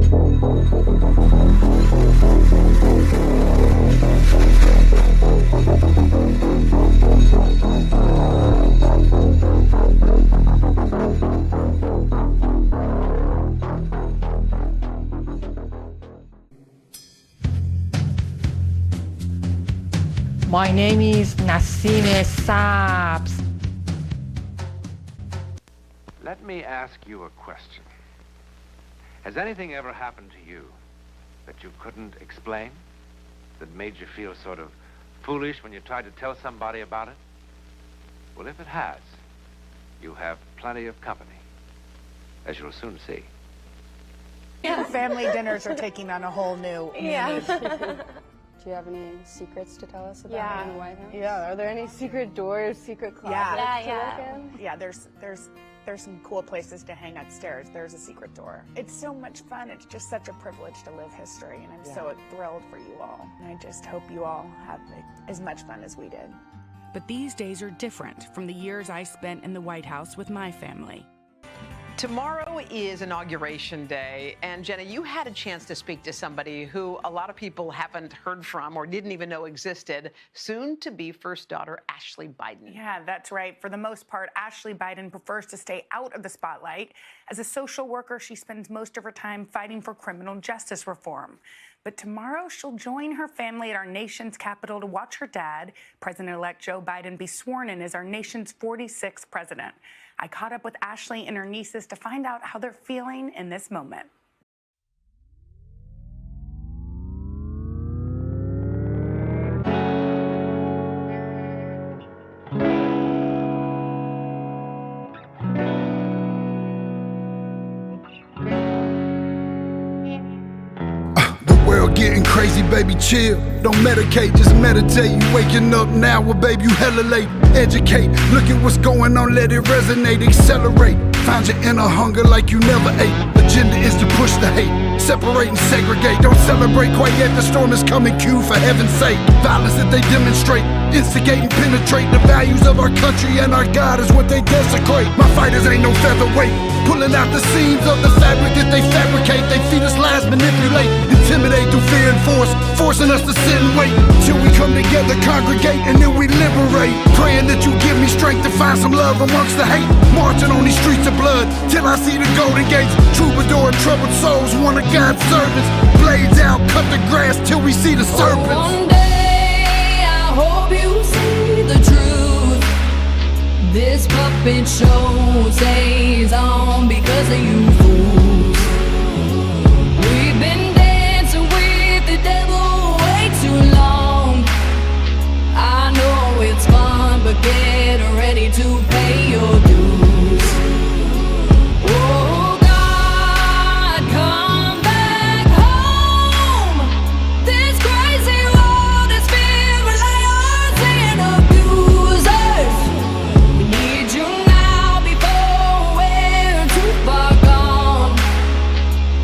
My name is Nassime Sabs. Let me ask you a question. Has anything ever happened to you that you couldn't explain? That made you feel sort of foolish when you tried to tell somebody about it? Well, if it has, you have plenty of company, as you'll soon see. Family dinners are taking on a whole new meaning. Do you have any secrets to tell us about in the White House? Yeah, are there any secret doors, secret closets to look in? Yeah, there's some cool places to hang upstairs. There's a secret door. It's so much fun. It's just such a privilege to live history, and I'm so thrilled for you all. And I just hope you all have as much fun as we did. But these days are different from the years I spent in the White House with my family. Tomorrow is Inauguration Day, and Jenna, you had a chance to speak to somebody who a lot of people haven't heard from or didn't even know existed, soon-to-be first daughter Ashley Biden. Yeah, that's right. For the most part, Ashley Biden prefers to stay out of the spotlight. As a social worker, she spends most of her time fighting for criminal justice reform. But tomorrow, she'll join her family at our nation's capital to watch her dad, President-elect Joe Biden, be sworn in as our nation's 46th president. I caught up with Ashley and her nieces to find out how they're feeling in this moment. Getting crazy, baby, chill. Don't medicate, just meditate. You waking up now, well, baby, you hella late. Educate, look at what's going on, let it resonate, accelerate. Find your inner hunger like you never ate. Agenda is to push the hate, separate and segregate. Don't celebrate quite yet, the storm is coming, Q, for heaven's sake. Violence that they demonstrate, instigate and penetrate. The values of our country and our God is what they desecrate. My fighters ain't no featherweight, pulling out the seams of the fabric that they fabricate. They feed us lies, manipulate, intimidate through fear and force, forcing us to sit and wait till we come together, congregate, and then we liberate. Praying that you give me strength to find some love amongst the hate. Marching on these streets of blood till I see the golden gates. Troubadour and troubled souls, one of God's servants. Blades out, cut the grass till we see the serpents. One day I hope you see the truth. This puppet show stays on because of you fools. We've been dancing with the devil way too long. I know it's fun, but get ready to pay your dues. Oh God, come back home. This crazy world is filled with liars and abusers. We need you now before we're too far gone.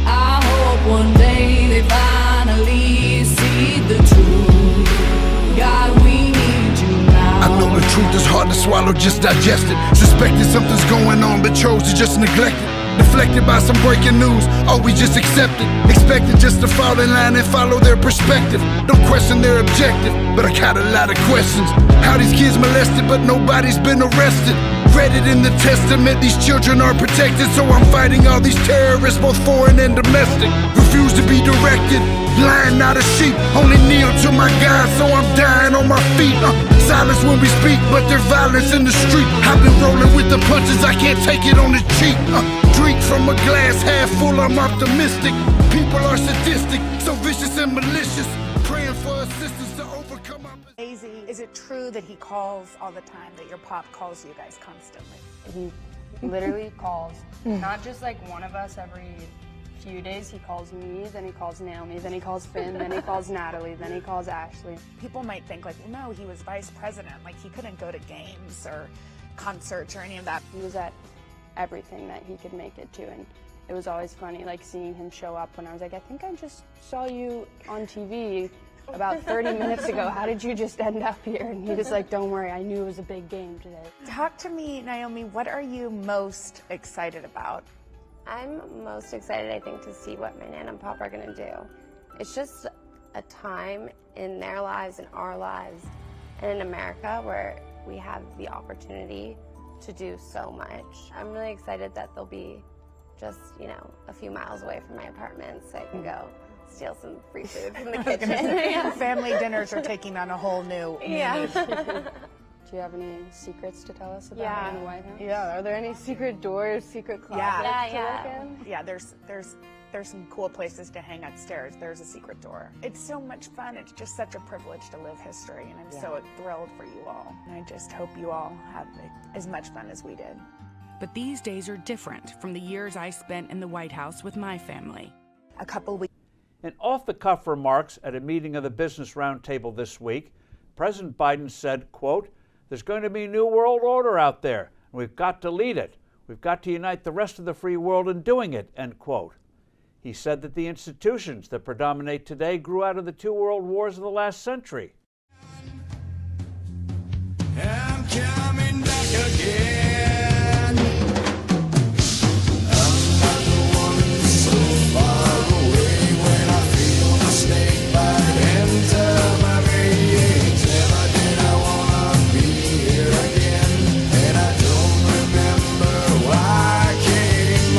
I hope one day they finally see the truth. God, we need you now. I know the truth is hard to swallow, just digest it. Suspected something's going on, but chose to just neglect it. Deflected by some breaking news, we just accept it. Expected just to fall in line and follow their perspective. Don't question their objective, but I got a lot of questions. How these kids molested, but nobody's been arrested. Read it in the testament, these children are protected. So I'm fighting all these terrorists, both foreign and domestic. Refuse to be directed, lion not a sheep. Only kneel to my God, so I'm dying on my feet. Silence when we speak, but there's violence in the street. I've been rolling with the punches, I can't take it on the cheek. Drink from a glass half full, I'm optimistic. People are sadistic, so vicious and malicious. Praying for assistance to overcome opposition. Hazing, is it true that he calls all the time, that your pop calls you guys constantly? He literally calls, not just like one of us every few days. He calls me, then he calls Naomi, then he calls Finn, then he calls Natalie, then he calls Ashley. People might think like, well, no, he was vice president. Like he couldn't go to games or concerts or any of that. He was at everything that he could make it to, and it was always funny like seeing him show up when I was like, I think I just saw you on TV about 30 minutes ago. How did you just end up here? And he was like, don't worry, I knew it was a big game today. Talk to me, Naomi, what are you most excited about? I'm most excited, I think, to see what my Nan and Pop are going to do. It's just a time in their lives, in our lives, and in America where we have the opportunity to do so much. I'm really excited that they'll be just, you know, a few miles away from my apartment so I can go steal some free food from the kitchen. Family dinners are taking on a whole new meaning. Do you have any secrets to tell us about in the White House? Yeah, are there any secret doors, secret closets to look in? Yeah, there's some cool places to hang upstairs. There's a secret door. It's so much fun. It's just such a privilege to live history, and I'm so thrilled for you all. And I just hope you all have as much fun as we did. But these days are different from the years I spent in the White House with my family. A couple weeks. In off-the-cuff remarks at a meeting of the Business Roundtable this week, President Biden said, quote, "There's going to be a new world order out there, and we've got to lead it. We've got to unite the rest of the free world in doing it," end quote. He said that the institutions that predominate today grew out of the two world wars of the last century. I'm coming back again. I'm not the one so far away when I feel the snake bite enter my veins. Never did I wanna be here again, and I don't remember why I came.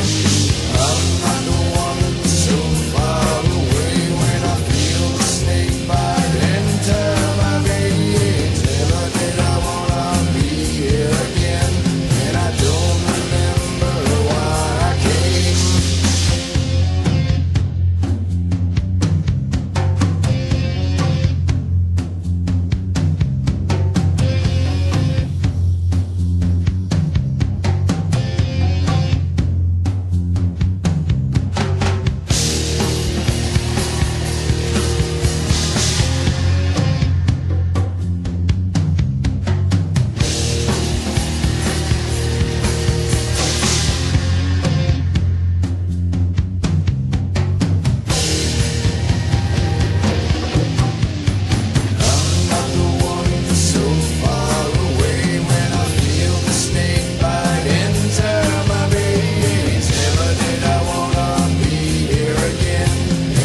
I'm not the one so far away when I feel the snake bite enter my veins. Never did I wanna be here again, and I don't remember why I came. I'm not the one so far away when I feel the snake bite enter my veins. Never did I wanna be here again,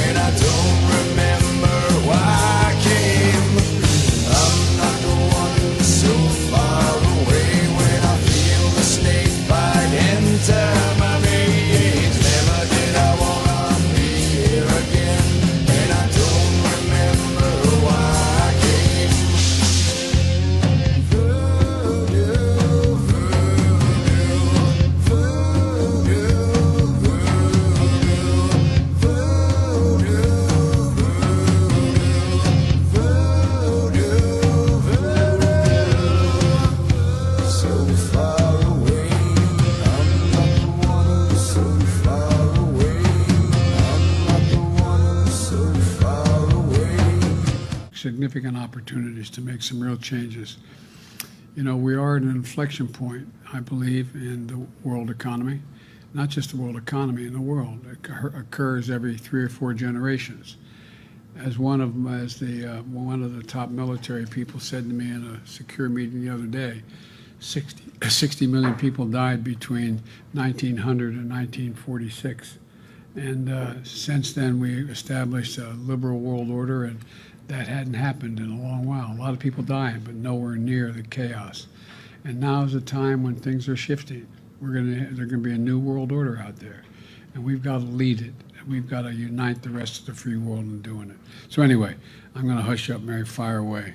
and I don't remember why I came. I'm not the one so far away when I feel the snake bite enter my veins. Never did I wanna be here again, and I don't remember why I came. Voodoo, voodoo, voodoo, voodoo, voodoo. So far away, I'm not the one so far away. I'm not the one so far away. Significant opportunities to make some real changes. You know, we are at an inflection point, I believe, in the world economy. Not just the world economy, in the world. It occurs every 3 or 4 generations. As one of the top military people said to me in a secure meeting the other day, 60 million people died between 1900 and 1946. And since then, we established a liberal world order, and that hadn't happened in a long while. A lot of people dying, but nowhere near the chaos. And now is a time when things are shifting. There's going to be a new world order out there, and we've got to lead it. We've got to unite the rest of the free world in doing it. So anyway, I'm going to hush up, Mary, fire away.